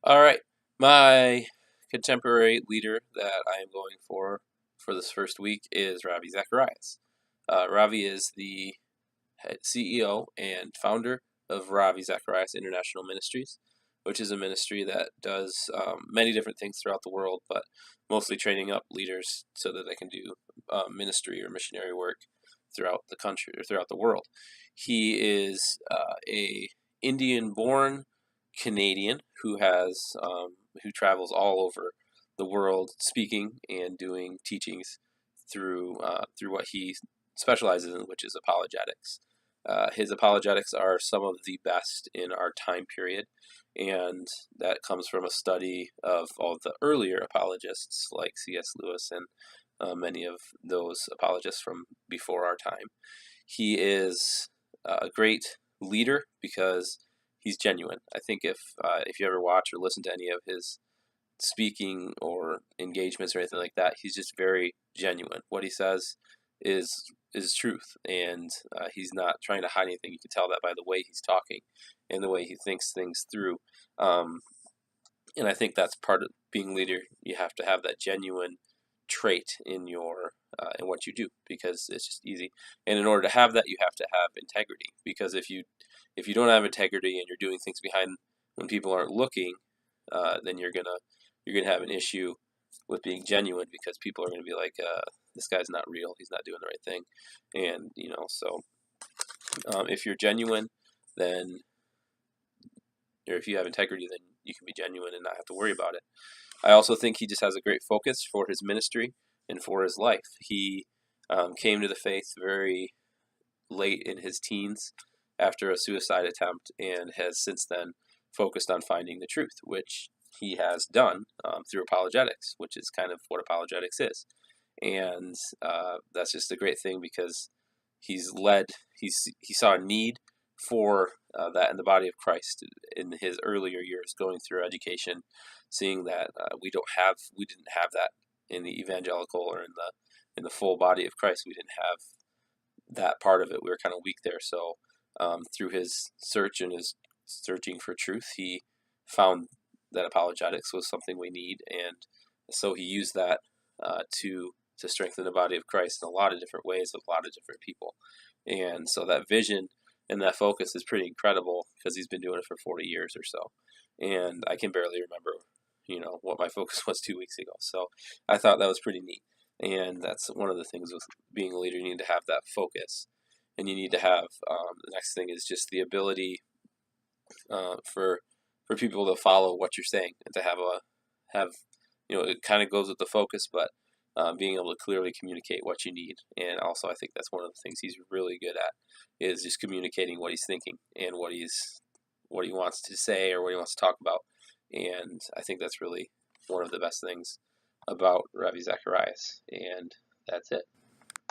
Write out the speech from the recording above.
All right, my contemporary leader that I am going for this first week is Ravi Zacharias. Ravi is the CEO and founder of Ravi Zacharias International Ministries, which is a ministry that does many different things throughout the world, but mostly training up leaders so that they can do ministry or missionary work throughout the country or throughout the world. He is a Indian-born Canadian who travels all over the world speaking and doing teachings through what he specializes in, which is apologetics. His apologetics are some of the best in our time period, and that comes from a study of all the earlier apologists like C.S. Lewis and many of those apologists from before our time. He is a great leader because he's genuine. I think if you ever watch or listen to any of his speaking or engagements or anything like that, he's just very genuine. What he says is truth, and he's not trying to hide anything. You can tell that by the way he's talking and the way he thinks things through. Um, and I think that's part of being a leader. You have to have that genuine trait in your in what you do, because it's just easy. And in order to have that, you have to have integrity. Because if you don't have integrity and you're doing things behind when people aren't looking, then you're gonna have an issue with being genuine, because people are gonna be like, this guy's not real. He's not doing the right thing. And so if you're genuine, then or if you have integrity, then you can be genuine and not have to worry about it. I also think he just has a great focus for his ministry and for his life. He came to the faith very late in his teens after a suicide attempt, and has since then focused on finding the truth, which he has done through apologetics, which is kind of what apologetics is. And that's just a great thing, because he saw a need for that in the body of Christ in his earlier years, going through education, seeing that we didn't have that in the evangelical or in the full body of Christ. We didn't have that part of it. We were kind of weak there. So through his search and his searching for truth, he found that apologetics was something we need, and so he used that to strengthen the body of Christ in a lot of different ways with a lot of different people. And so that vision and that focus is pretty incredible, because he's been doing it for 40 years or so. And I can barely remember, what my focus was 2 weeks ago. So I thought that was pretty neat. And that's one of the things with being a leader. You need to have that focus, and you need to have the next thing is just the ability for people to follow what you're saying, and to have it kind of goes with the focus, but being able to clearly communicate what you need. And also, I think that's one of the things he's really good at, is just communicating what he's thinking and what he wants to say or what he wants to talk about. And I think that's really one of the best things about Ravi Zacharias. And that's it.